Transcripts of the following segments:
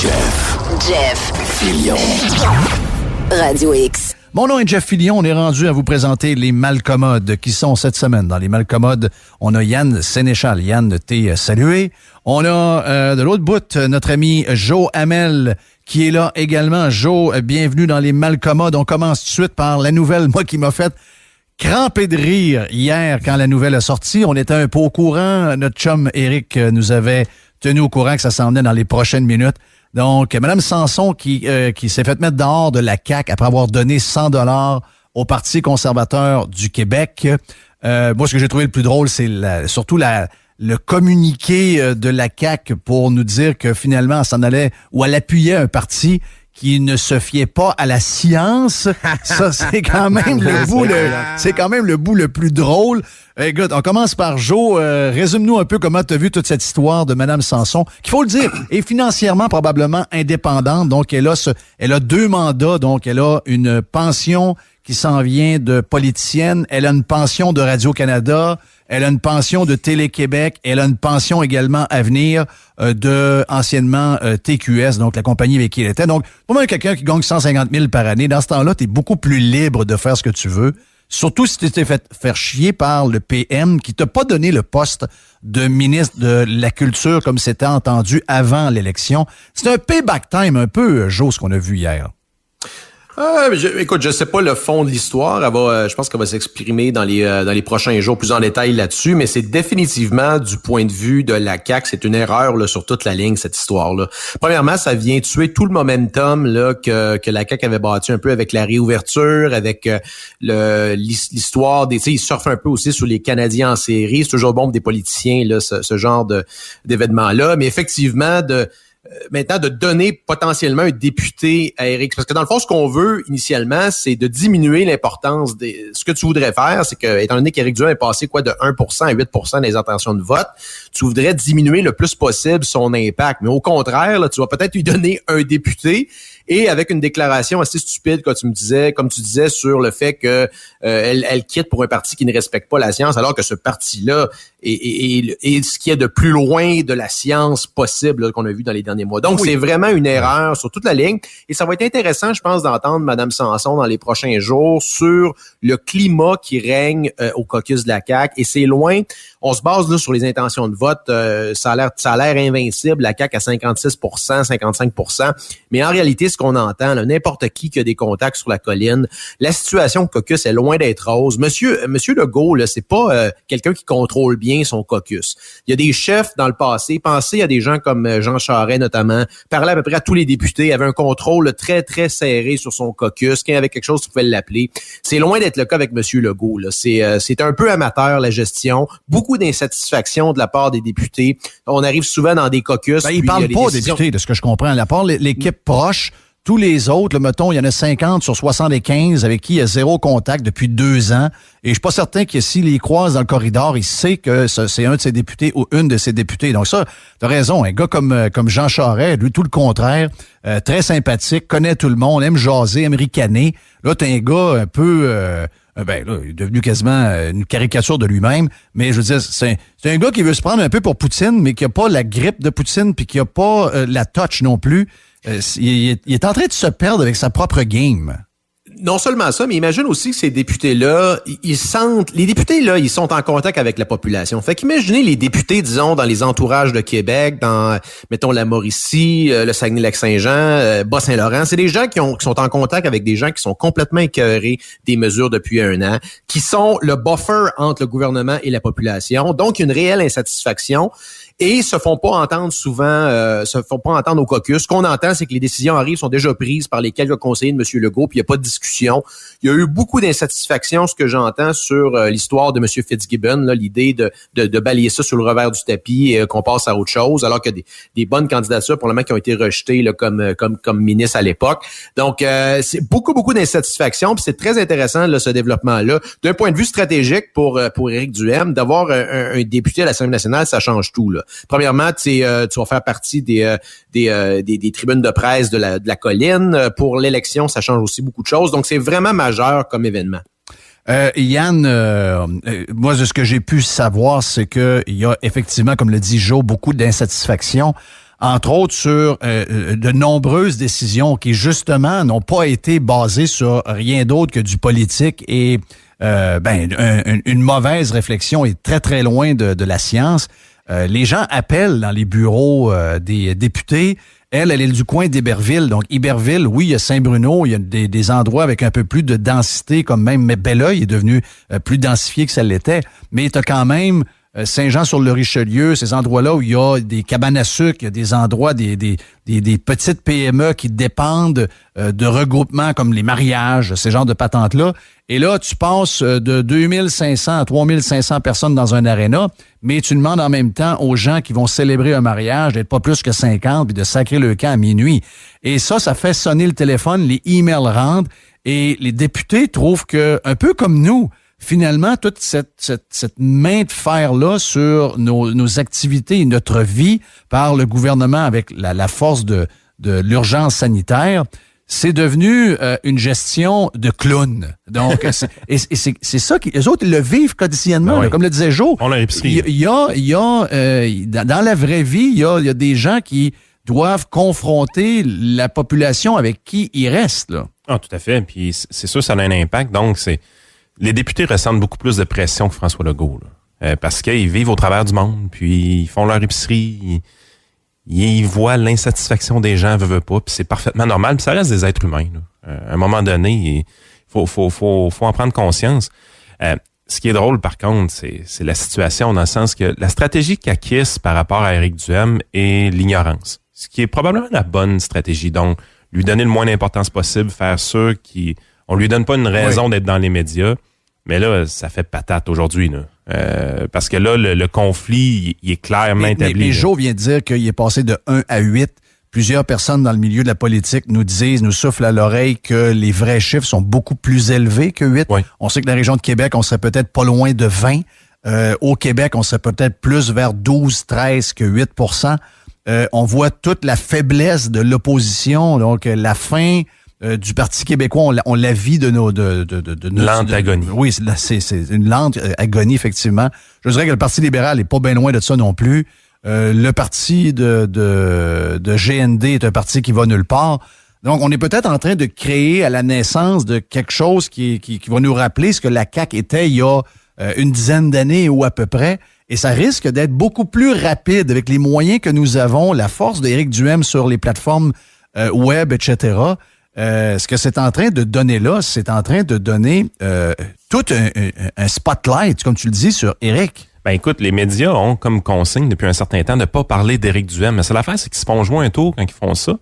Jeff Fillion. Radio X. Mon nom est Jeff Fillion. On est rendu à vous présenter les Malcommodes qui sont cette semaine. Dans les Malcommodes, on a Yann Sénéchal. Yann, t'es salué. On a de l'autre bout notre ami Joe Hamel qui est là également. Joe, bienvenue dans les Malcommodes. On commence tout de suite par la nouvelle, moi, qui m'a fait cramper de rire hier quand la nouvelle a sorti. On était un peu au courant. Notre chum Eric nous avait tenu au courant que ça s'en venait dans les prochaines minutes. Donc, Mme Sanson qui s'est fait mettre dehors de la CAQ après avoir donné 100 $ au Parti conservateur du Québec. Moi, ce que j'ai trouvé le plus drôle, c'est surtout le communiqué de la CAQ pour nous dire que finalement, elle s'en allait ou elle appuyait un parti qui ne se fiait pas à la science. Ça, c'est quand même le bout le plus drôle. Écoute, on commence par Joe. Résume-nous un peu comment tu as vu toute cette histoire de Mme Sanson, qu'il faut le dire, est financièrement probablement indépendante. Donc, elle a 2 mandats. Donc, elle a une pension qui s'en vient de politicienne. Elle a une pension de Radio-Canada. Elle a une pension de Télé-Québec. Elle a une pension également à venir de anciennement TQS, donc la compagnie avec qui elle était. Donc, pour moi, quelqu'un qui gagne 150 000 par année, dans ce temps-là, tu es beaucoup plus libre de faire ce que tu veux. Surtout si tu t'es fait faire chier par le PM qui t'a pas donné le poste de ministre de la Culture comme c'était entendu avant l'élection. C'est un payback time un peu, Joe, ce qu'on a vu hier. Écoute, je sais pas le fond de l'histoire. Je pense qu'elle va s'exprimer dans les prochains jours plus en détail là-dessus, mais c'est définitivement du point de vue de la CAQ, c'est une erreur là, sur toute la ligne, cette histoire-là. Premièrement, ça vient tuer tout le momentum là que la CAQ avait bâti un peu avec la réouverture, avec l'histoire des... Tu sais, ils surfent un peu aussi sur les Canadiens en série. C'est toujours bon pour des politiciens, là, ce genre d'événement-là. Mais effectivement, maintenant de donner potentiellement un député à Éric. Parce que dans le fond, ce qu'on veut initialement, c'est de diminuer l'importance ce que tu voudrais faire, c'est que, étant donné qu'Éric Duhem est passé de 1% à 8% des intentions de vote, tu voudrais diminuer le plus possible son impact. Mais au contraire, là, tu vas peut-être lui donner un député et avec une déclaration assez stupide, comme tu disais, sur le fait que elle quitte pour un parti qui ne respecte pas la science, alors que ce parti-là est ce qui est de plus loin de la science possible là, qu'on a vu dans les derniers mois. Donc, c'est vraiment une erreur sur toute la ligne. Et ça va être intéressant, je pense, d'entendre Mme Sanson dans les prochains jours sur le climat qui règne au caucus de la CAQ. Et c'est loin. On se base là sur les intentions de vote. Ça a l'air invincible, la CAQ à 56%, 55%. Mais en réalité, ce qu'on entend, là, n'importe qui a des contacts sur la colline, la situation au caucus est loin d'être rose. Monsieur Legault, là, c'est pas quelqu'un qui contrôle bien son caucus. Il y a des chefs dans le passé. Pensez à des gens comme Jean Charest, notamment, parlait à peu près à tous les députés, avait un contrôle très, très serré sur son caucus. Quand il y avait quelque chose, tu pouvais l'appeler. C'est loin d'être le cas avec Monsieur Legault, là. C'est un peu amateur, la gestion. Beaucoup d'insatisfaction de la part des députés. On arrive souvent dans des caucus. Ben, ils parlent pas aux députés, de ce que je comprends. À la part l'équipe proche, tous les autres, là, mettons, il y en a 50 sur 75 avec qui il y a 0 contact depuis 2 ans. Et je suis pas certain que s'il les croise dans le corridor, il sait que c'est un de ses députés ou une de ses députés. Donc ça, t'as raison. Un gars comme Jean Charest, lui, tout le contraire, très sympathique, connaît tout le monde, aime jaser, aime ricaner. Là, t'as un gars un peu... là, il est devenu quasiment une caricature de lui-même. Mais je veux dire, c'est un gars qui veut se prendre un peu pour Poutine, mais qui a pas la grippe de Poutine, puis qui a pas la touch non plus. Il est en train de se perdre avec sa propre game. Non seulement ça, mais imagine aussi que ces députés-là, les députés, là, ils sont en contact avec la population. Fait qu'imaginez les députés, disons, dans les entourages de Québec, dans, mettons, la Mauricie, le Saguenay-Lac-Saint-Jean, Bas-Saint-Laurent. C'est des gens qui sont en contact avec des gens qui sont complètement écœurés des mesures depuis 1 an, qui sont le buffer entre le gouvernement et la population. Donc, une réelle insatisfaction. Et se font pas entendre au caucus. Ce qu'on entend, c'est que les décisions sont déjà prises par les quelques conseillers de M. Legault, puis il n'y a pas de discussion. Il y a eu beaucoup d'insatisfaction, ce que j'entends sur l'histoire de M. Fitzgibbon, là, l'idée de balayer ça sur le revers du tapis et qu'on passe à autre chose, alors qu'il y a des bonnes candidatures pour le moment qui ont été rejetées là, comme ministre à l'époque. Donc, c'est beaucoup d'insatisfaction, puis c'est très intéressant là, ce développement-là. D'un point de vue stratégique pour Éric Duhem, d'avoir un député à l'Assemblée nationale, ça change tout, là. Premièrement, tu vas faire partie des tribunes de presse de la colline. Pour l'élection, ça change aussi beaucoup de choses. Donc, c'est vraiment majeur comme événement. Yann, moi, de ce que j'ai pu savoir, c'est qu'il y a effectivement, comme le dit Joe, beaucoup d'insatisfaction entre autres sur de nombreuses décisions qui, justement, n'ont pas été basées sur rien d'autre que du politique et une mauvaise réflexion est très, très loin de la science. Les gens appellent dans les bureaux des députés. Elle est du coin d'Iberville. Donc, Iberville, oui, il y a Saint-Bruno, il y a des endroits avec un peu plus de densité, comme même Belleuil est devenu plus densifié que ça l'était. Mais tu as quand même Saint-Jean-sur-le-Richelieu, ces endroits-là où il y a des cabanes à sucre, il y a des endroits, des petites PME qui dépendent de regroupements comme les mariages, ces genres de patentes-là. Et là, tu passes de 2500 à 3500 personnes dans un aréna, mais tu demandes en même temps aux gens qui vont célébrer un mariage d'être pas plus que 50 puis de sacrer le camp à minuit. Et ça fait sonner le téléphone, les emails rentrent et les députés trouvent que, un peu comme nous, finalement, toute cette main de fer-là sur nos activités et notre vie par le gouvernement avec la force de l'urgence sanitaire, c'est devenu une gestion de clown. Donc, c'est ça les autres ils le vivent quotidiennement. Ben oui. Là, comme le disait Joe. On l'a épicerie. Il y a dans la vraie vie, il y a des gens qui doivent confronter la population avec qui ils restent, là. Ah, tout à fait. Puis c'est sûr, ça a un impact. Donc, les députés ressentent beaucoup plus de pression que François Legault, là. Parce qu'ils vivent au travers du monde, puis ils font leur épicerie, ils voient l'insatisfaction des gens, veulent pas, puis c'est parfaitement normal. Puis ça reste des êtres humains, là. À un moment donné, il faut en prendre conscience. Ce qui est drôle, par contre, c'est la situation dans le sens que la stratégie caquiste par rapport à Éric Duhem est l'ignorance. Ce qui est probablement la bonne stratégie. Donc, lui donner le moins d'importance possible, faire sûr qu'on lui donne pas une raison d'être dans les médias. Mais là, ça fait patate aujourd'hui, là. Parce que là, le conflit, il est clairement établi. Mais Joe vient de dire qu'il est passé de 1 à 8. Plusieurs personnes dans le milieu de la politique nous soufflent à l'oreille que les vrais chiffres sont beaucoup plus élevés que 8. Oui. On sait que la région de Québec, on serait peut-être pas loin de 20. Au Québec, on serait peut-être plus vers 12, 13 que 8 %. On voit toute la faiblesse de l'opposition, donc la fin du Parti québécois, on la vit de nos... Lente agonie. Oui, c'est une lente agonie, effectivement. Je dirais que le Parti libéral n'est pas bien loin de ça non plus. Le parti de GND est un parti qui va nulle part. Donc, on est peut-être en train de créer à la naissance de quelque chose qui va nous rappeler ce que la CAQ était il y a une dizaine d'années ou à peu près. Et ça risque d'être beaucoup plus rapide avec les moyens que nous avons, la force d'Éric Duhem sur les plateformes web, etc. Ce que c'est en train de donner là, c'est en train de donner tout un spotlight, comme tu le dis, sur Éric. Ben écoute, les médias ont comme consigne depuis un certain temps de ne pas parler d'Éric Duhem. Mais c'est l'affaire, c'est qu'ils se font jouer un tour quand ils font ça.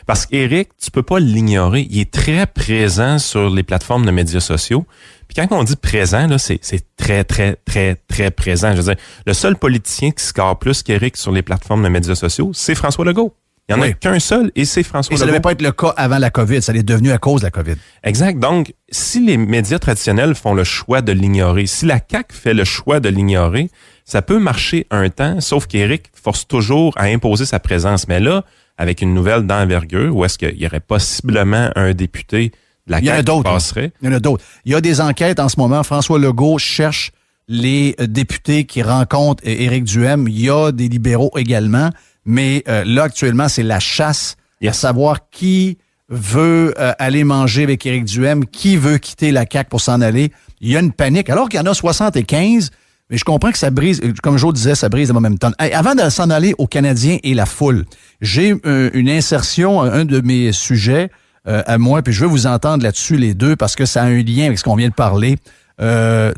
Parce qu'Éric, tu peux pas l'ignorer. Il est très présent sur les plateformes de médias sociaux. Puis quand on dit présent, là, c'est très, très, très, très présent. Je veux dire, le seul politicien qui score plus qu'Éric sur les plateformes de médias sociaux, c'est François Legault. Il n'y en a qu'un seul et c'est François Legault. Et ça ne devait pas être le cas avant la COVID, ça l'est devenu à cause de la COVID. Exact. Donc, si les médias traditionnels font le choix de l'ignorer, si la CAQ fait le choix de l'ignorer, ça peut marcher un temps, sauf qu'Éric force toujours à imposer sa présence. Mais là, avec une nouvelle d'envergure, où est-ce qu'il y aurait possiblement un député de la CAQ qui passerait? Il y en a d'autres. Il y a des enquêtes en ce moment. François Legault cherche les députés qui rencontrent Éric Duhem. Il y a des libéraux également. Mais là, actuellement, c'est la chasse à savoir qui veut aller manger avec Éric Duhem, qui veut quitter la CAQ pour s'en aller. Il y a une panique. Alors qu'il y en a 75, mais je comprends que ça brise, comme Joe disait, ça brise le momentum. Hey, avant de s'en aller aux Canadiens et la foule, j'ai une insertion, un de mes sujets à moi, puis je veux vous entendre là-dessus les deux parce que ça a un lien avec ce qu'on vient de parler.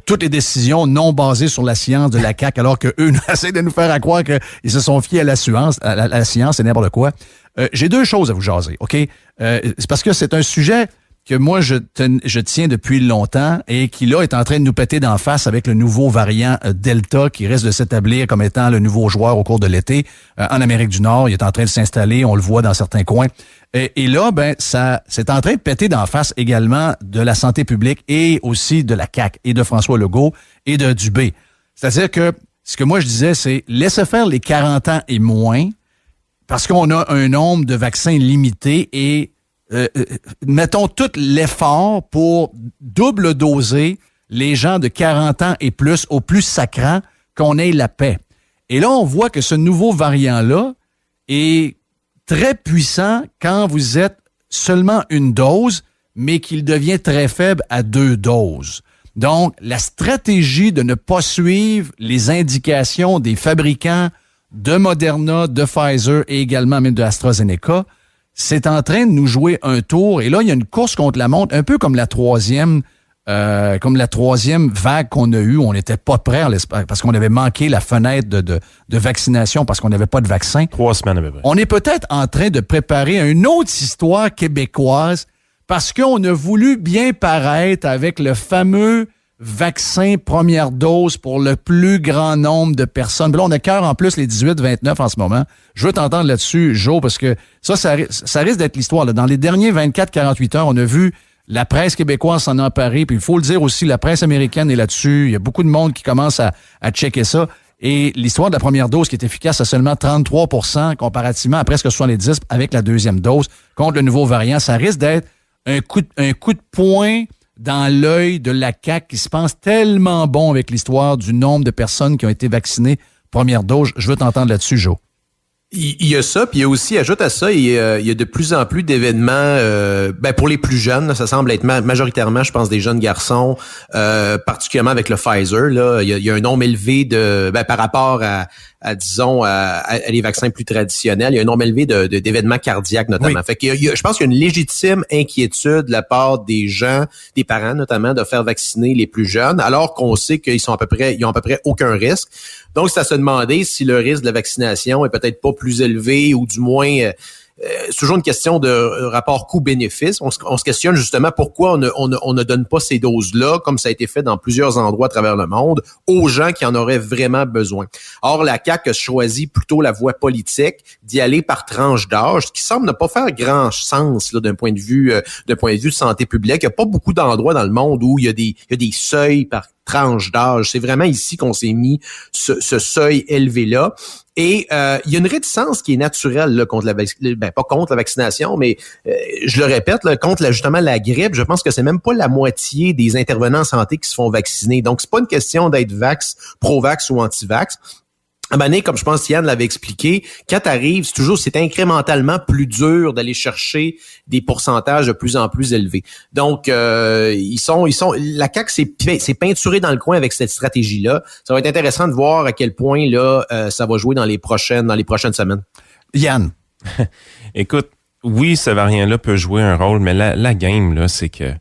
Toutes les décisions non basées sur la science de la CAQ, alors qu'eux essaient de nous faire croire qu'ils se sont fiés à la science, la science, c'est n'importe quoi. J'ai deux choses à vous jaser, OK? C'est parce que c'est un sujet que moi, je tiens depuis longtemps et qui, là, est en train de nous péter d'en face avec le nouveau variant Delta qui risque de s'établir comme étant le nouveau joueur au cours de l'été. En Amérique du Nord, il est en train de s'installer, on le voit dans certains coins. Et là, c'est en train de péter d'en face également de la santé publique et aussi de la CAQ et de François Legault et de Dubé. C'est-à-dire que ce que moi je disais, c'est laissez faire les 40 ans et moins parce qu'on a un nombre de vaccins limité et mettons tout l'effort pour double doser les gens de 40 ans et plus au plus sacrant qu'on ait la paix. Et là, on voit que ce nouveau variant-là est très puissant quand vous êtes seulement une dose, mais qu'il devient très faible à 2 doses. Donc, la stratégie de ne pas suivre les indications des fabricants de Moderna, de Pfizer et également même de AstraZeneca, c'est en train de nous jouer un tour. Et là, il y a une course contre la montre, un peu comme la troisième vague qu'on a eue. On n'était pas prêt parce qu'on avait manqué la fenêtre de vaccination parce qu'on n'avait pas de vaccin. 3 semaines à peu près. On est peut-être en train de préparer une autre histoire québécoise parce qu'on a voulu bien paraître avec le fameux vaccin première dose pour le plus grand nombre de personnes. Puis là, on écœure en plus les 18-29 en ce moment. Je veux t'entendre là-dessus, Jo, parce que ça risque d'être l'histoire. Là. Dans les derniers 24-48 heures, on a vu la presse québécoise s'en emparer, puis il faut le dire aussi, la presse américaine est là-dessus. Il y a beaucoup de monde qui commence à checker ça. Et l'histoire de la première dose qui est efficace à seulement 33% comparativement à presque 70% avec la deuxième dose contre le nouveau variant, ça risque d'être un coup de poing dans l'œil de la CAQ qui se pense tellement bon avec l'histoire du nombre de personnes qui ont été vaccinées première dose. Je veux t'entendre là-dessus, Jo. Il y a ça, puis il y a aussi, ajoute à ça, il y a de plus en plus d'événements, pour les plus jeunes, là, ça semble être majoritairement, je pense, des jeunes garçons, particulièrement avec le Pfizer. Là, il y a un nombre élevé par rapport à les vaccins plus traditionnels, il y a un nombre élevé d'événements cardiaques notamment. Oui. Fait que je pense qu'il y a une légitime inquiétude de la part des gens, des parents notamment, de faire vacciner les plus jeunes, alors qu'on sait qu'ils ont à peu près aucun risque. Donc, c'est à se demander si le risque de la vaccination est peut-être pas plus élevé ou du moins c'est toujours une question de rapport coût-bénéfice. On se questionne justement pourquoi on ne donne pas ces doses-là, comme ça a été fait dans plusieurs endroits à travers le monde, aux gens qui en auraient vraiment besoin. Or, la CAQ a choisi plutôt la voie politique d'y aller par tranche d'âge, ce qui semble ne pas faire grand sens là, d'un point de vue de santé publique. Il n'y a pas beaucoup d'endroits dans le monde où il y a des seuils par tranche d'âge. C'est vraiment ici qu'on s'est mis ce seuil élevé-là. Et il y a une réticence qui est naturelle là, contre pas contre la vaccination, mais je le répète, là, contre justement la grippe. Je pense que c'est même pas la moitié des intervenants en santé qui se font vacciner. Donc, c'est pas une question d'être pro-vax ou anti-vax. À un moment donné, comme je pense Yann l'avait expliqué, quand t'arrives, c'est incrémentalement plus dur d'aller chercher des pourcentages de plus en plus élevés. Donc, la CAQ s'est peinturée dans le coin avec cette stratégie-là. Ça va être intéressant de voir à quel point là ça va jouer dans les prochaines semaines. Yann. Écoute, oui, ce variant-là peut jouer un rôle, mais la game, là, c'est que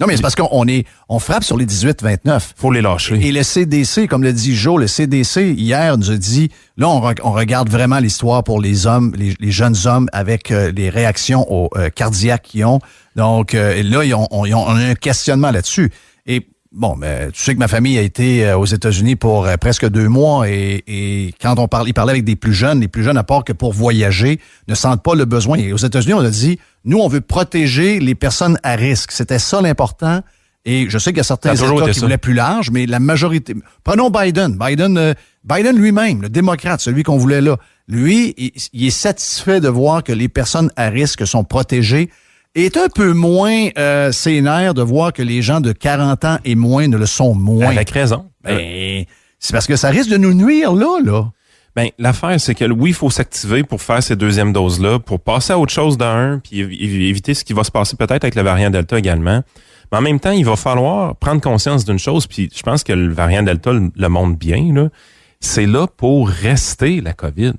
non, mais c'est parce qu'on frappe sur les 18-29. Faut les lâcher. Et le CDC, comme le dit Jo, le CDC, hier, nous a dit, là, on regarde vraiment l'histoire pour les hommes, les jeunes hommes avec les réactions cardiaques qu'ils ont. Donc, là, on a un questionnement là-dessus. Et bon, mais tu sais que ma famille a été aux États-Unis pour presque 2 mois et quand il parlait avec des plus jeunes, les plus jeunes, à part que pour voyager, ne sentent pas le besoin. Et aux États-Unis, on a dit, nous, on veut protéger les personnes à risque. C'était ça l'important. Et je sais qu'il y a certains États qui voulaient plus large, mais la majorité... Prenons Biden. Biden lui-même, le démocrate, celui qu'on voulait là, lui, il est satisfait de voir que les personnes à risque sont protégées. Est un peu moins sénère de voir que les gens de 40 ans et moins ne le sont moins. Avec raison. Ben, c'est parce que ça risque de nous nuire là. Ben, l'affaire, c'est que oui, il faut s'activer pour faire ces deuxièmes doses-là, pour passer à autre chose puis éviter ce qui va se passer peut-être avec le variant Delta également. Mais en même temps, il va falloir prendre conscience d'une chose, puis je pense que le variant Delta le montre bien, là. C'est là pour rester la COVID.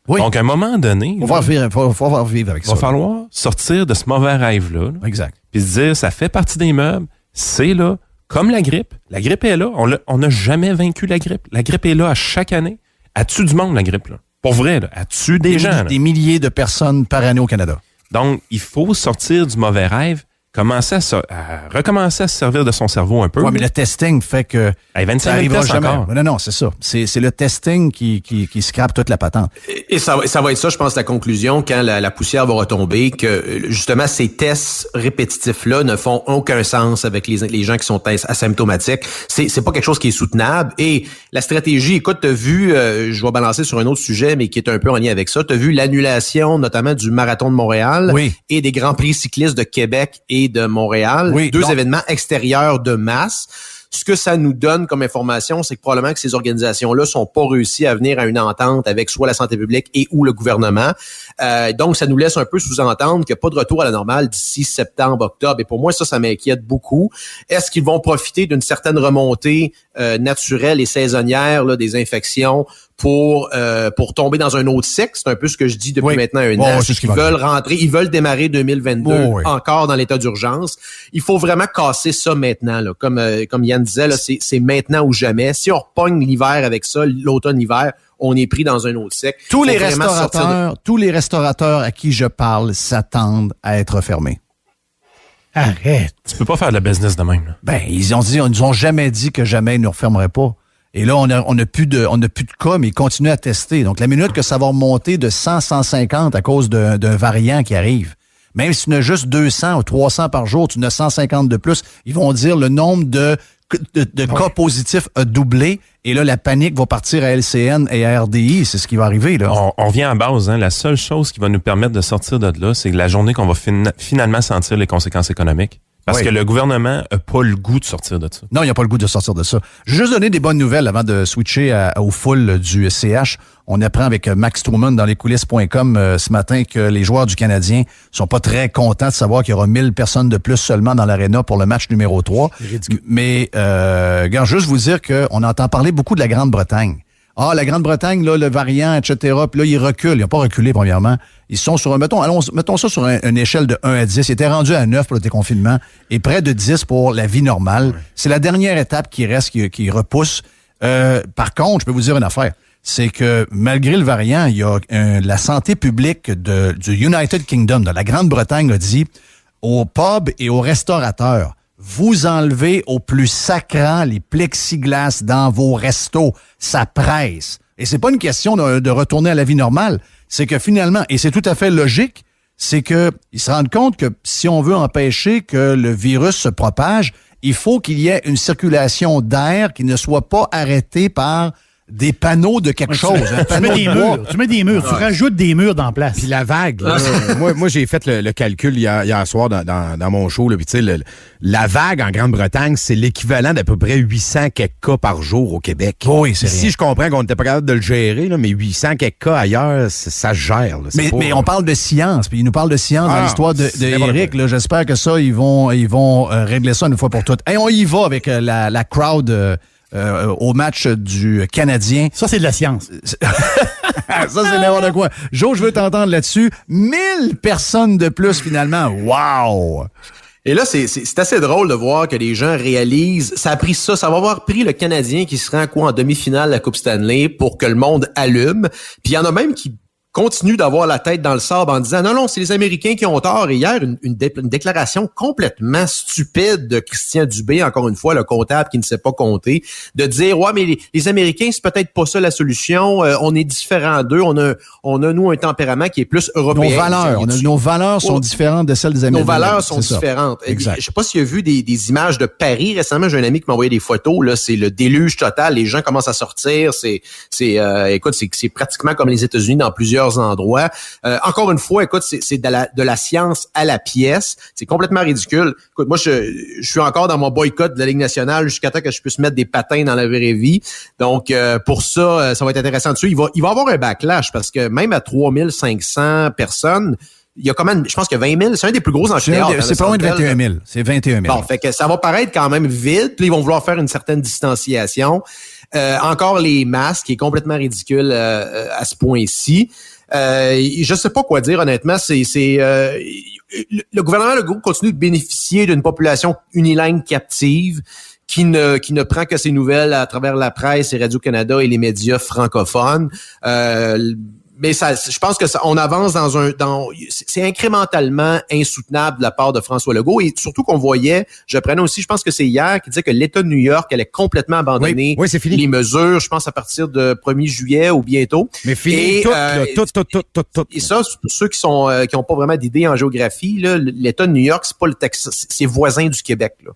Oui. Donc, à un moment donné... Faut pouvoir vivre avec ça. Il va falloir sortir de ce mauvais rêve-là. Là, exact. Puis se dire, ça fait partie des meubles, c'est là, comme la grippe. La grippe est là. On n'a jamais vaincu la grippe. La grippe est là à chaque année. Elle tue du monde, la grippe, là. Pour vrai, là. Elle tue des gens. Des milliers de personnes par année au Canada. Donc, il faut sortir du mauvais rêve, recommencer à se servir de son cerveau un peu. Oui, mais le testing fait que ça arrivera jamais. Encore. Non, c'est ça. C'est le testing qui scrape toute la patente. Et ça va être ça, je pense, la conclusion quand la poussière va retomber, que justement ces tests répétitifs-là ne font aucun sens avec les gens qui sont asymptomatiques. C'est pas quelque chose qui est soutenable. Et la stratégie, écoute, t'as vu, je vais balancer sur un autre sujet, mais qui est un peu en lien avec ça, t'as vu l'annulation notamment du Marathon de Montréal et des Grands Prix cyclistes de Québec et de Montréal. Oui, 2 événements extérieurs de masse. Ce que ça nous donne comme information, c'est que probablement que ces organisations-là sont pas réussies à venir à une entente avec soit la santé publique et ou le gouvernement. Donc, ça nous laisse un peu sous-entendre qu'il n'y a pas de retour à la normale d'ici septembre, octobre. Et pour moi, ça m'inquiète beaucoup. Est-ce qu'ils vont profiter d'une certaine remontée naturelle et saisonnière là, des infections pour tomber dans un autre cycle? C'est un peu ce que je dis depuis maintenant un an. Ils veulent rentrer, ils veulent démarrer 2022 encore dans l'état d'urgence. Il faut vraiment casser ça maintenant. Là. Comme Yann disait, là, c'est maintenant ou jamais. Si on repogne l'hiver avec ça, l'automne-hiver, on est pris dans un autre cycle. Tous les restaurateurs à qui je parle s'attendent à être fermés. Arrête. Tu peux pas faire de la business de même. Là. Ben, ils nous ont jamais dit que jamais ils nous refermeraient pas. Et là, on a plus de cas, mais ils continuent à tester. Donc, la minute que ça va remonter de 150 à cause d'un variant qui arrive, même si tu n'as juste 200 ou 300 par jour, tu n'as 150 de plus, ils vont dire le nombre de cas positifs a doublé. Et là, la panique va partir à LCN et à RDI. C'est ce qui va arriver, là. On revient à base, hein. La seule chose qui va nous permettre de sortir de là, c'est la journée qu'on va finalement sentir les conséquences économiques. Parce que le gouvernement n'a pas le goût de sortir de ça. Non, il n'a pas le goût de sortir de ça. Je vais juste donner des bonnes nouvelles avant de switcher aux foules du CH. On apprend avec Max Truman dans lescoulisses.com ce matin que les joueurs du Canadien sont pas très contents de savoir qu'il y aura 1000 personnes de plus seulement dans l'aréna pour le match numéro 3. Mais, regarde, juste vous dire qu'on entend parler beaucoup de la Grande-Bretagne. Ah, la Grande-Bretagne, là, le variant, etc. Puis là, ils reculent. Ils n'ont pas reculé, premièrement. Ils sont sur mettons ça sur une échelle de 1 à 10. Ils étaient rendus à 9 pour le déconfinement et près de 10 pour la vie normale. Ouais. C'est la dernière étape qui reste, qui repousse. Par contre, je peux vous dire une affaire. C'est que malgré le variant, il y a la santé publique du United Kingdom, de la Grande-Bretagne, a dit aux pubs et aux restaurateurs, vous enlevez au plus sacrant les plexiglas dans vos restos. Ça presse. Et c'est pas une question de retourner à la vie normale. C'est que finalement, et c'est tout à fait logique, c'est que ils se rendent compte que si on veut empêcher que le virus se propage, il faut qu'il y ait une circulation d'air qui ne soit pas arrêtée par des panneaux de quelque chose. Tu mets des murs, tu rajoutes des murs dans la place. Puis la vague, là, moi j'ai fait le calcul hier soir dans mon show, là, puis tu sais, la vague en Grande-Bretagne, c'est l'équivalent d'à peu près 800 quelques cas par jour au Québec. Oui, c'est Ici, je comprends qu'on n'était pas capable de le gérer, là, mais 800 quelques cas ailleurs, ça se gère. Là, mais on parle de science, puis il nous parle de science dans l'histoire de Eric. Là, j'espère que ça, ils vont régler ça une fois pour toutes. Et on y va avec la crowd au match du Canadien. Ça, c'est de la science. Ça, c'est n'importe quoi. Jo, je veux t'entendre là-dessus. 1000 personnes de plus, finalement. Wow! Et là, c'est assez drôle de voir que les gens réalisent, ça va avoir pris le Canadien qui se rend en demi-finale de la Coupe Stanley pour que le monde allume. Puis il y en a même qui continue d'avoir la tête dans le sable en disant non, c'est les Américains qui ont tort. Et hier, une déclaration complètement stupide de Christian Dubé, encore une fois, le comptable qui ne sait pas compter, de dire ouais, mais les Américains, c'est peut-être pas ça la solution. On est différents d'eux. On a nous un tempérament qui est plus européen. Nos valeurs sont différentes de celles des Américains. Nos valeurs sont différentes. Exact. Je sais pas s'il y a vu des images de Paris récemment. J'ai un ami qui m'a envoyé des photos. Là, c'est le déluge total. Les gens commencent à sortir. Écoute, c'est pratiquement comme les États-Unis dans plusieurs endroits. Encore une fois, écoute, c'est de la science à la pièce. C'est complètement ridicule. Écoute, moi, je suis encore dans mon boycott de la Ligue nationale jusqu'à temps que je puisse mettre des patins dans la vraie vie. Donc, pour ça, ça va être intéressant dessus. Il va y avoir un backlash parce que même à 3500 personnes, il y a quand même, je pense qu'il y a 20 000. C'est un des plus gros amphithéâtres. C'est pas loin de 21 000. C'est 21 000. Bon, fait que ça va paraître quand même vide. Puis ils vont vouloir faire une certaine distanciation. Encore les masques, qui est complètement ridicule à ce point-ci. Je sais pas quoi dire, honnêtement. Le gouvernement Legault continue de bénéficier d'une population unilingue captive qui ne prend que ses nouvelles à travers la presse et Radio-Canada et les médias francophones. Mais ça, je pense que on avance c'est incrémentalement insoutenable de la part de François Legault et surtout qu'on voyait, je prenais aussi, je pense que c'est hier, qui disait que l'État de New York allait complètement abandonner c'est fini. Les mesures, je pense à partir de 1er juillet ou bientôt. Mais fini, tout. Et ça, ceux qui ont pas vraiment d'idée en géographie, là, l'État de New York, c'est pas le Texas, c'est voisin du Québec, là.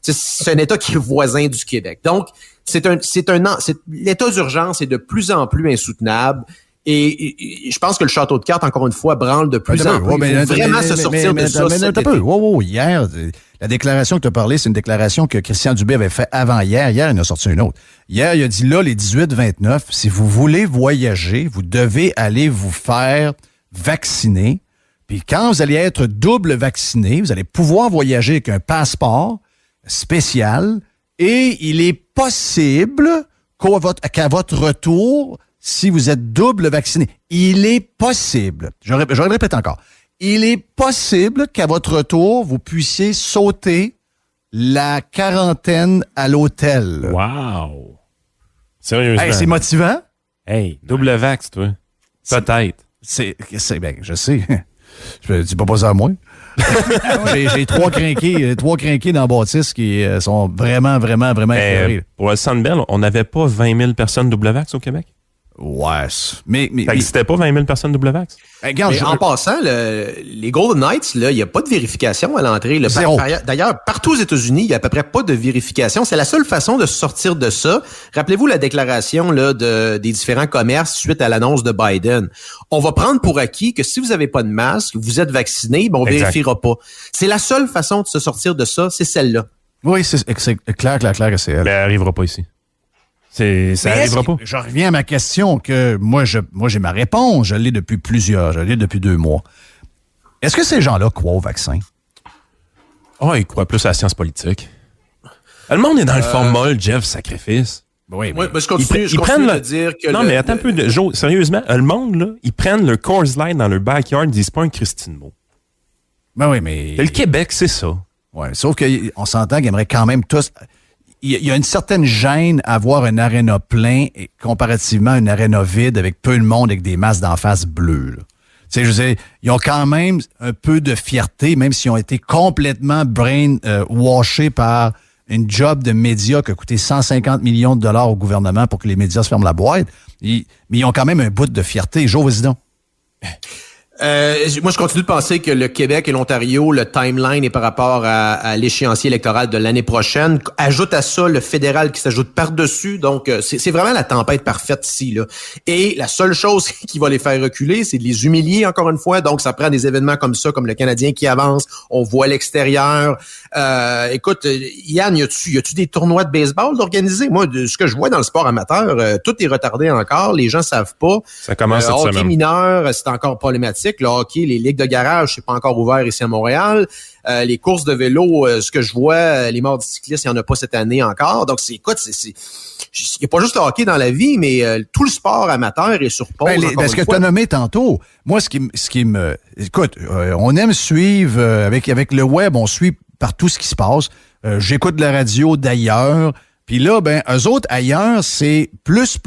C'est un État qui est voisin du Québec. Donc, l'état d'urgence est de plus en plus insoutenable. Et je pense que le château de cartes, encore une fois, branle de plus en plus. Il faut vraiment se sortir de ça. Hier, la déclaration que tu as parlé, c'est une déclaration que Christian Dubé avait fait avant hier. Hier, il en a sorti une autre. Hier, il a dit là, les 18-29, si vous voulez voyager, vous devez aller vous faire vacciner. Puis quand vous allez être double vacciné, vous allez pouvoir voyager avec un passeport spécial et il est possible qu'à votre retour, si vous êtes double vacciné, il est possible, je le répète encore, il est possible qu'à votre retour, vous puissiez sauter la quarantaine à l'hôtel. Wow! Sérieusement? Hey, c'est motivant? Hey, double vax, toi. Peut-être. C'est bien, je sais. Je dis pas ça à moi. J'ai trois crinqués dans la bâtisse qui sont vraiment éclairés. Pour le Sunbelt, on n'avait pas 20 000 personnes double vax au Québec? Ouais. Mais ça n'existait pas 20 000 personnes double vax? Regarde, en passant, les Golden Knights, il n'y a pas de vérification à l'entrée. Zéro. D'ailleurs, partout aux États-Unis, il n'y a à peu près pas de vérification. C'est la seule façon de sortir de ça. Rappelez-vous la déclaration là, des différents commerces suite à l'annonce de Biden. On va prendre pour acquis que si vous n'avez pas de masque, vous êtes vacciné, on ne vérifiera pas. C'est la seule façon de se sortir de ça, c'est celle-là. Oui, c'est clair que c'est elle. Mais elle n'arrivera pas ici. Ça n'arrivera pas. Je reviens à ma question que moi j'ai ma réponse. Je l'ai depuis 2 mois. Est-ce que ces gens-là croient au vaccin? Oh, ils croient plus à la science politique. Le monde est dans le fond molle, Jeff, sacrifice. Oui, mais je continue de dire que... Non, mais attends un peu, Joe, sérieusement, le monde, là, ils prennent leur Coors Light dans leur backyard, ils disent pas un Christine mot. Ben oui, mais... Le Québec, c'est ça. Oui, sauf qu'on s'entend qu'ils aimeraient quand même tous... Il y a une certaine gêne à voir un aréna plein et comparativement à une aréna vide avec peu de monde avec des masses d'en face bleues. Tu sais, je veux dire, ils ont quand même un peu de fierté, même s'ils ont été complètement brainwashés par une job de médias qui a coûté 150 millions de dollars au gouvernement pour que les médias se ferment la boîte. Mais ils ont quand même un bout de fierté. Joe, vas-y donc. Moi, je continue de penser que le Québec et l'Ontario, le timeline est par rapport à l'échéancier électoral de l'année prochaine. Ajoute à ça le fédéral qui s'ajoute par-dessus. Donc, c'est vraiment la tempête parfaite ici, là. Et la seule chose qui va les faire reculer, c'est de les humilier encore une fois. Donc, ça prend des événements comme ça, comme le Canadien qui avance. On voit l'extérieur. Écoute, Yann, y a-tu des tournois de baseball d'organiser? Moi, de ce que je vois dans le sport amateur, tout est retardé encore. Les gens savent pas. Ça commence cette hockey semaine. Mineur, c'est encore problématique. Le hockey, les ligues de garage, c'est pas encore ouvert ici à Montréal. Les courses de vélo, ce que je vois, les mardis cyclistes, il n'y en a pas cette année encore. Donc, il n'y a pas juste le hockey dans la vie, mais tout le sport amateur est sur pause. Ce que tu as nommé tantôt, moi, ce qui me... Écoute, on aime suivre, avec le web, on suit par tout ce qui se passe. J'écoute la radio d'ailleurs. Puis là, eux autres, ailleurs, c'est plus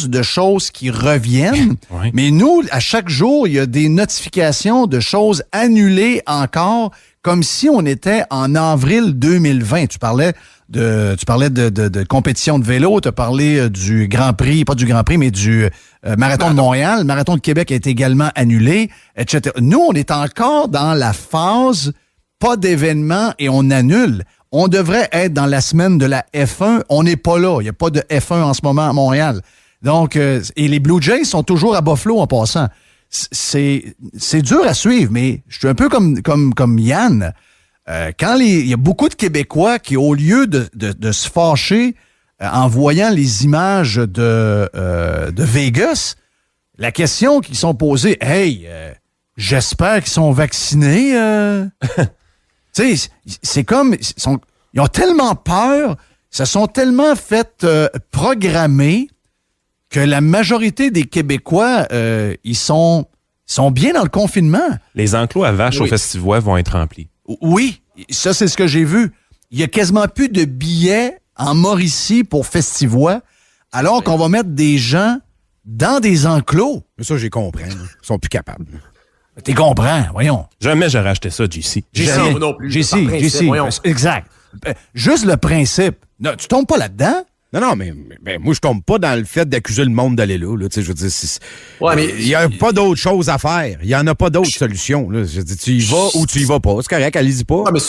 de choses qui reviennent. Oui. Mais nous, à chaque jour, il y a des notifications de choses annulées encore, comme si on était en avril 2020. Tu parlais de compétition de vélo, tu as parlé du Grand Prix, pas du Grand Prix, mais du Marathon de Montréal. Le Marathon de Québec a été également annulé, etc. Nous, on est encore dans la phase pas d'événement et on annule. On devrait être dans la semaine de la F1. On n'est pas là. Il n'y a pas de F1 en ce moment à Montréal. Donc, et les Blue Jays sont toujours à Buffalo en passant. C'est dur à suivre, mais je suis un peu comme Yann. Quand il y a beaucoup de Québécois qui, au lieu de se fâcher en voyant les images de Vegas, la question qu'ils sont posées, hey, j'espère qu'ils sont vaccinés. Tu sais, c'est comme... Ils ont tellement peur, se sont tellement fait programmer que la majorité des Québécois, ils sont bien dans le confinement. Les enclos à vaches au Festivois vont être remplis. Oui, ça, c'est ce que j'ai vu. Il y a quasiment plus de billets en Mauricie pour Festivois, alors qu'on va mettre des gens dans des enclos. Mais ça, j'ai compris. Ils sont plus capables. T'es comprends, voyons. Jamais j'aurais acheté ça, JC. JC. Exact. Juste le principe. Non, tu tombes pas là-dedans. Non, mais moi, je tombe pas dans le fait d'accuser le monde d'aller là. Tu sais, je veux dire, Ouais, mais il y a pas d'autre chose à faire. Il y en a pas d'autres solutions. Là. Je dis, tu y vas ou tu y vas pas. C'est correct, allez-y pas. Ouais, mais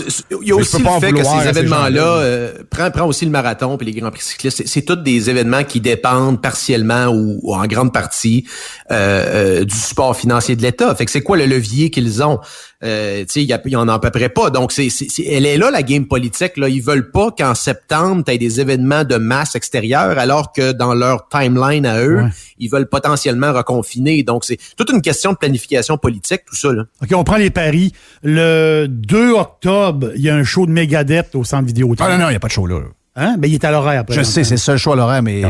il y a Mais aussi je peux pas le en fait que vouloir ces à ces événements-là, prends aussi le marathon puis les Grands Prix cyclistes, c'est tous des événements qui dépendent partiellement ou en grande partie du support financier de l'État. Fait que c'est quoi le levier qu'ils ont? Tu sais, il y en a à peu près pas. Donc, elle est là, la game politique. Là. Ils veulent pas qu'en septembre, tu aies des événements de masse extérieure, alors que dans leur timeline à eux, ils veulent potentiellement reconfiner. Donc, c'est toute une question de planification politique, tout ça. Là. OK, on prend les paris. Le 2 octobre, il y a un show de Mégadeth au Centre Vidéotron. Ah non, il n'y a pas de show là. Hein? Ben, il est à l'horaire. Je sais, c'est le seul show à l'horaire, mais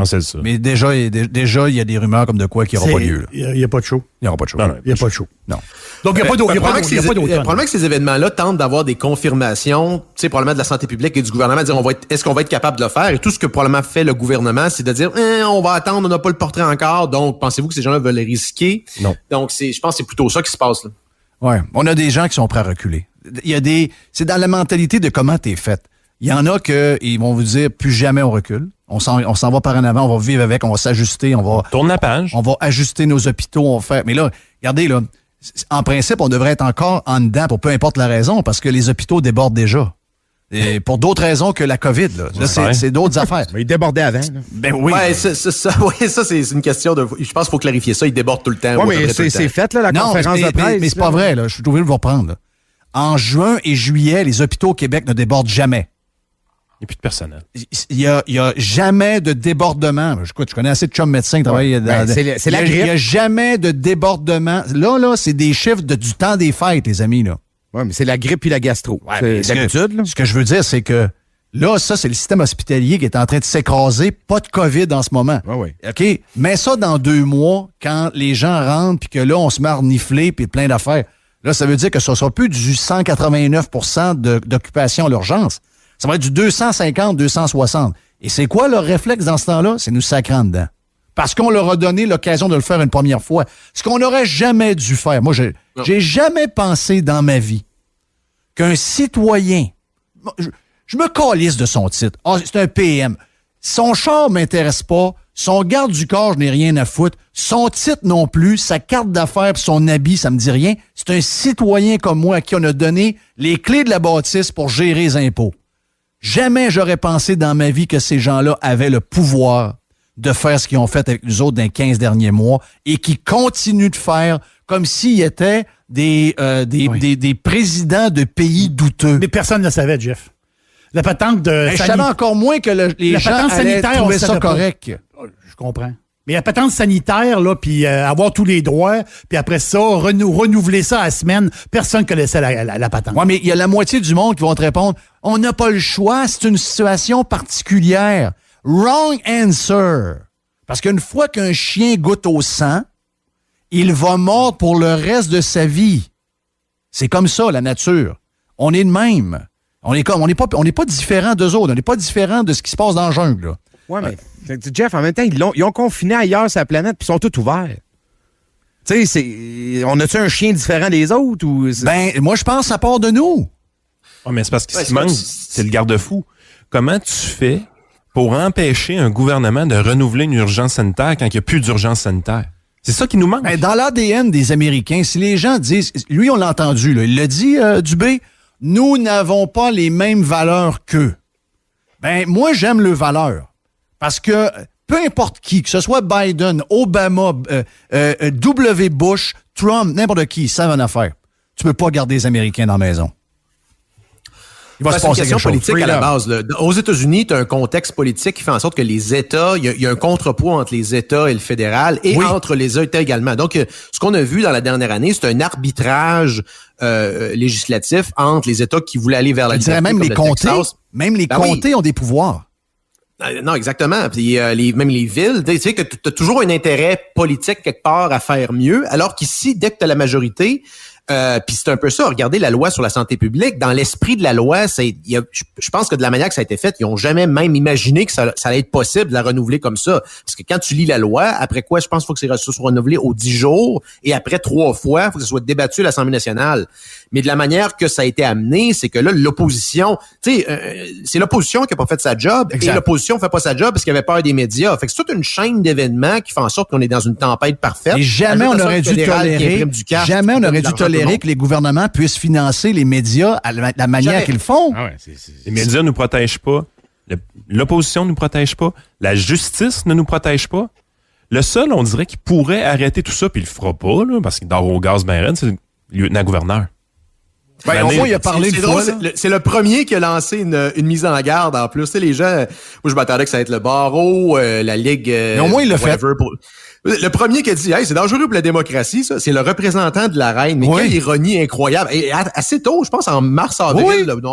déjà, il y a des rumeurs comme de quoi qu'il n'y aura pas lieu. Il n'y a pas de show. Il n'y aura pas de show. Non, il n'y a pas de show. Non. Donc, il n'y a pas d'autre. Probablement que ces événements-là tentent d'avoir des confirmations, tu sais, probablement de la santé publique et du gouvernement, de dire est-ce qu'on va être capable de le faire? Et tout ce que probablement fait le gouvernement, c'est de dire on va attendre, on n'a pas le portrait encore. Donc, pensez-vous que ces gens-là veulent les risquer? Non. Donc, je pense que c'est plutôt ça qui se passe là. Ouais. On a des gens qui sont prêts à reculer. C'est dans la mentalité de comment t'es fait. Il y en a ils vont vous dire plus jamais on recule. On s'en va par en avant, on va vivre avec, on va s'ajuster, on va tourne la page. On va ajuster nos hôpitaux, on va faire. Mais là, regardez là, en principe, on devrait être encore en dedans pour peu importe la raison, parce que les hôpitaux débordent déjà. Et pour d'autres raisons que la COVID, là c'est d'autres affaires. Mais ils débordaient avant. Là. Ben oui. Ouais, ça c'est une question de. Je pense qu'il faut clarifier ça. Ils débordent tout le temps. Oui, mais c'est fait, là, la conférence de presse. Mais c'est pas vrai, là. Je suis obligé de vous reprendre. Là. En juin et juillet, les hôpitaux au Québec ne débordent jamais. Il n'y a plus de personnel. Il y a jamais de débordement. Écoute, je connais assez de chums médecins qui travaillent dans... C'est la grippe. Il n'y a jamais de débordement. Là, c'est des chiffres du temps des fêtes, les amis, là. Oui, mais c'est la grippe puis la gastro. Ouais, c'est d'habitude, là. Ce que je veux dire, c'est que là, ça, c'est le système hospitalier qui est en train de s'écraser. Pas de COVID en ce moment. Oui. OK? Mais ça, dans 2 mois, quand les gens rentrent puis que là, on se met à renifler puis plein d'affaires, là, ça veut dire que ça ne sera plus du 189 % d'occupation à l'urgence. Ça va être du 250, 260. Et c'est quoi leur réflexe dans ce temps-là? C'est nous sacrer en dedans. Parce qu'on leur a donné l'occasion de le faire une première fois. Ce qu'on n'aurait jamais dû faire. Moi, j'ai jamais pensé dans ma vie qu'un citoyen... Je me calisse de son titre. Ah, c'est un PM. Son char m'intéresse pas. Son garde du corps, je n'ai rien à foutre. Son titre non plus. Sa carte d'affaires et son habit, ça me dit rien. C'est un citoyen comme moi à qui on a donné les clés de la bâtisse pour gérer les impôts. Jamais j'aurais pensé dans ma vie que ces gens-là avaient le pouvoir de faire ce qu'ils ont fait avec nous autres dans les 15 derniers mois et qui continuent de faire comme s'ils étaient des présidents de pays douteux. Mais personne ne le savait, Jeff. La patente de... Je savais encore moins que les gens allaient trouver ça correct. Je comprends. Mais la patente sanitaire, là, puis avoir tous les droits, puis après ça, renouveler ça à la semaine, personne connaissait la patente. Oui, mais il y a la moitié du monde qui vont te répondre « On n'a pas le choix, c'est une situation particulière. » Wrong answer. Parce qu'une fois qu'un chien goûte au sang, il va mordre pour le reste de sa vie. C'est comme ça, la nature. On est de même. On n'est pas différent d'eux autres. On n'est pas différent de ce qui se passe dans la jungle, là. Oui, mais Jeff, en même temps, ils ont confiné ailleurs sur la planète puis ils sont tous ouverts. Tu sais, on a-tu un chien différent des autres? Ou moi, je pense que ça part de nous. Oh, mais c'est parce que Simon, c'est le garde-fou. Comment tu fais pour empêcher un gouvernement de renouveler une urgence sanitaire quand il n'y a plus d'urgence sanitaire? C'est ça qui nous manque. Dans l'ADN des Américains, si les gens disent... Lui, on l'a entendu, là, il l'a dit, Dubé, nous n'avons pas les mêmes valeurs qu'eux. Moi, j'aime leurs valeurs. Parce que peu importe qui, que ce soit Biden, Obama, W. Bush, Trump, n'importe qui, ils savent une affaire. Tu peux pas garder les Américains dans la maison. Il va se passer quelque chose. C'est une question politique à la base. Là. Aux États-Unis, tu as un contexte politique qui fait en sorte que les États, il y a un contrepoids entre les États et le fédéral et entre les États également. Donc, ce qu'on a vu dans la dernière année, c'est un arbitrage législatif entre les États qui voulaient aller vers la liberté. Même les comtés ont des pouvoirs. Non, exactement. Puis même les villes, tu sais que tu as toujours un intérêt politique quelque part à faire mieux, alors qu'ici, dès que tu as la majorité, Puis c'est un peu ça. Regardez la loi sur la santé publique. Dans l'esprit de la loi, je pense que de la manière que ça a été fait, ils ont jamais même imaginé que ça allait être possible de la renouveler comme ça. Parce que quand tu lis la loi, après quoi, je pense qu'il faut que ça soit renouvelé aux 10 jours et après 3 fois, il faut que ça soit débattu à l'Assemblée nationale. Mais de la manière que ça a été amené, c'est que là, l'opposition, c'est l'opposition qui a pas fait sa job. Exact. Et l'opposition fait pas sa job parce qu'il avait peur des médias. Fait que c'est toute une chaîne d'événements qui fait en sorte qu'on est dans une tempête parfaite. Et jamais on aurait dû tolérer que les gouvernements puissent financer les médias à la manière qu'ils font. Ah ouais, les médias nous protègent pas. L'opposition nous protège pas. La justice ne nous protège pas. Le seul, on dirait, qui pourrait arrêter tout ça, puis il le fera pas, là, parce qu'il dort au gaz ben raide, c'est le lieutenant-gouverneur. Ben, au moins, il a parlé une fois. C'est le premier qui a lancé une mise en garde, en plus. Tu sais, les gens, moi, je m'attendais que ça allait être le barreau, la Ligue... mais au moins, il l'a fait. Le premier qui a dit, hey, c'est dangereux pour la démocratie, ça, c'est le représentant de la reine. Mais quelle ironie incroyable. Et assez tôt, je pense en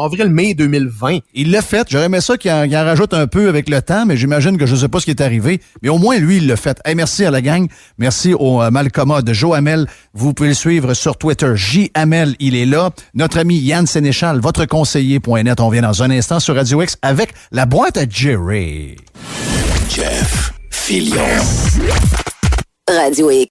avril-mai 2020. Il l'a fait. J'aurais aimé ça qu'il en rajoute un peu avec le temps, mais j'imagine que je ne sais pas ce qui est arrivé. Mais au moins, lui, il l'a fait. Hey, merci à la gang. Merci au Malcommode Joe Hamel. Vous pouvez le suivre sur Twitter. J. Hamel, il est là. Notre ami Yann Sénéchal, votre conseiller.net. On vient dans un instant sur Radio X avec la boîte à Jerry. Jeff Fillion. Radio X.